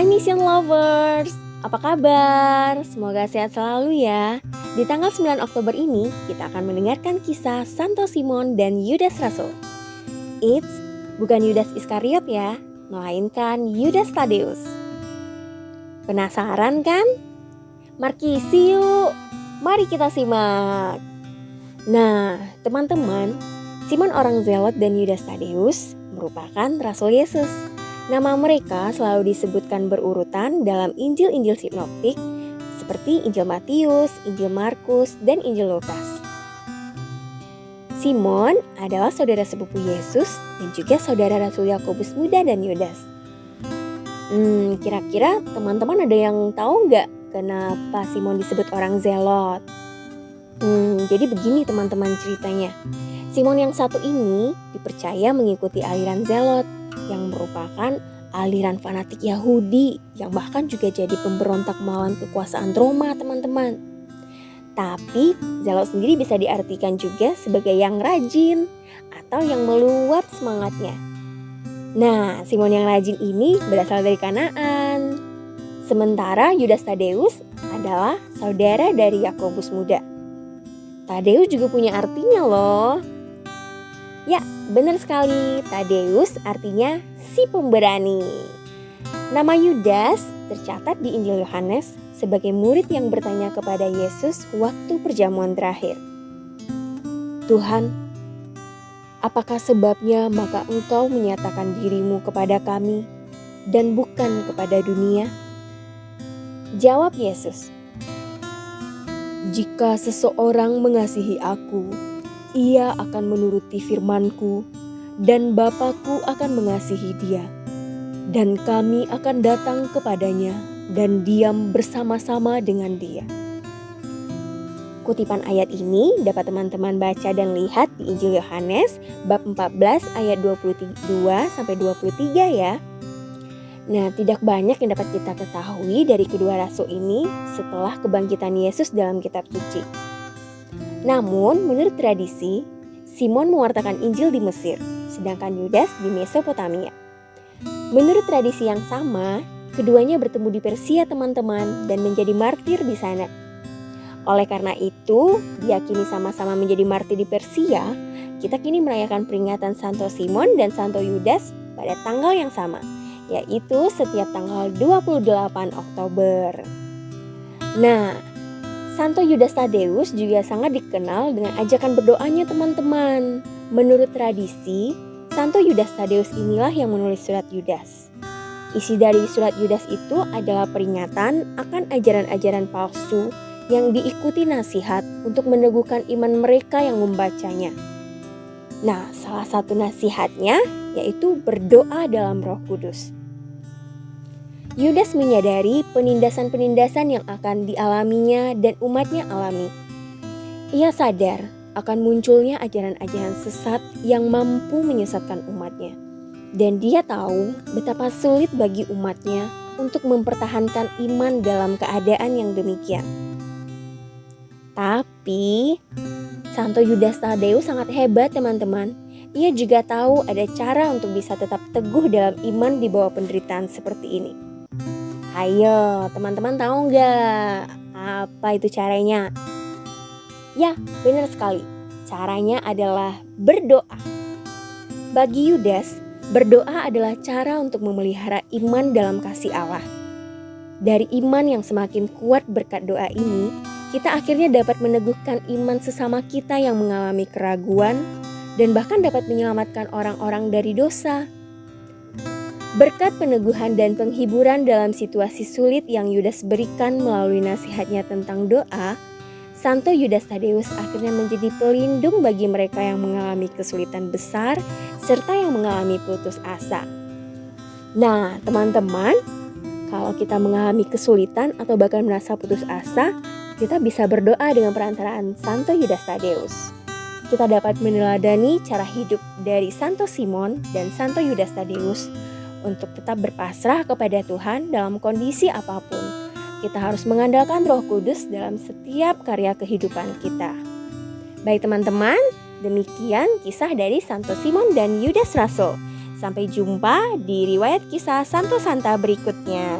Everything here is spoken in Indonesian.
Mission Lovers, apa kabar? Semoga sehat selalu ya. Di tanggal 9 Oktober ini, kita akan mendengarkan kisah Santo Simon dan Yudas Rasul. Eits, bukan Yudas Iskariot ya, melainkan Yudas Tadeus. Penasaran kan? Markisi yuk, mari kita simak. Nah, teman-teman, Simon orang Zelot dan Yudas Tadeus merupakan Rasul Yesus. Nama mereka selalu disebutkan berurutan dalam Injil-Injil sinoptik seperti Injil Matius, Injil Markus, dan Injil Lukas. Simon adalah saudara sepupu Yesus dan juga saudara Rasul Yakobus Muda dan Yudas. Kira-kira teman-teman ada yang tahu nggak kenapa Simon disebut orang Zelot? Jadi begini teman-teman ceritanya. Simon yang satu ini dipercaya mengikuti aliran Zelot yang merupakan aliran fanatik Yahudi yang bahkan juga jadi pemberontak melawan kekuasaan Roma, teman-teman. Tapi Zelot sendiri bisa diartikan juga sebagai yang rajin atau yang meluap semangatnya. Nah, Simon yang rajin ini berasal dari Kanaan. Sementara Yudas Tadeus adalah saudara dari Yakobus Muda. Tadeus juga punya artinya loh. Ya, benar sekali. Tadeus artinya si pemberani. Nama Yudas tercatat di Injil Yohanes sebagai murid yang bertanya kepada Yesus waktu perjamuan terakhir. Tuhan, apakah sebabnya maka Engkau menyatakan dirimu kepada kami dan bukan kepada dunia? Jawab Yesus, jika seseorang mengasihi aku, ia akan menuruti firman-Ku, dan Bapa-Ku akan mengasihi dia. Dan kami akan datang kepadanya dan diam bersama-sama dengan dia. Kutipan ayat ini dapat teman-teman baca dan lihat di Injil Yohanes bab 14 ayat 22-23 ya. Nah, tidak banyak yang dapat kita ketahui dari kedua rasul ini setelah kebangkitan Yesus dalam kitab suci. Namun, menurut tradisi, Simon mewartakan Injil di Mesir, sedangkan Yudas di Mesopotamia. Menurut tradisi yang sama, keduanya bertemu di Persia, teman-teman, dan menjadi martir di sana. Oleh karena itu, diyakini sama-sama menjadi martir di Persia, kita kini merayakan peringatan Santo Simon dan Santo Yudas pada tanggal yang sama, yaitu setiap tanggal 28 Oktober. Nah, Santo Yudas Tadeus juga sangat dikenal dengan ajakan berdoanya, teman-teman. Menurut tradisi, Santo Yudas Tadeus inilah yang menulis surat Yudas. Isi dari surat Yudas itu adalah peringatan akan ajaran-ajaran palsu yang diikuti nasihat untuk meneguhkan iman mereka yang membacanya. Nah, salah satu nasihatnya yaitu berdoa dalam Roh Kudus. Yudas menyadari penindasan-penindasan yang akan dialaminya dan umatnya alami. Ia sadar akan munculnya ajaran-ajaran sesat yang mampu menyesatkan umatnya. Dan dia tahu betapa sulit bagi umatnya untuk mempertahankan iman dalam keadaan yang demikian. Tapi, Santo Yudas Tadeus sangat hebat, teman-teman. Ia juga tahu ada cara untuk bisa tetap teguh dalam iman di bawah penderitaan seperti ini. Ayo, teman-teman tahu nggak apa itu caranya? Ya, benar sekali. Caranya adalah berdoa. Bagi Yudas, berdoa adalah cara untuk memelihara iman dalam kasih Allah. Dari iman yang semakin kuat berkat doa ini, kita akhirnya dapat meneguhkan iman sesama kita yang mengalami keraguan dan bahkan dapat menyelamatkan orang-orang dari dosa. Berkat peneguhan dan penghiburan dalam situasi sulit yang Yudas berikan melalui nasihatnya tentang doa, Santo Yudas Tadeus akhirnya menjadi pelindung bagi mereka yang mengalami kesulitan besar serta yang mengalami putus asa. Nah, teman-teman, kalau kita mengalami kesulitan atau bahkan merasa putus asa, kita bisa berdoa dengan perantaraan Santo Yudas Tadeus. Kita dapat meneladani cara hidup dari Santo Simon dan Santo Yudas Tadeus untuk tetap berpasrah kepada Tuhan dalam kondisi apapun. Kita harus mengandalkan Roh Kudus dalam setiap karya kehidupan kita. Baik teman-teman, demikian kisah dari Santo Simon dan Yudas Rasul. Sampai jumpa di riwayat kisah Santo Santa berikutnya.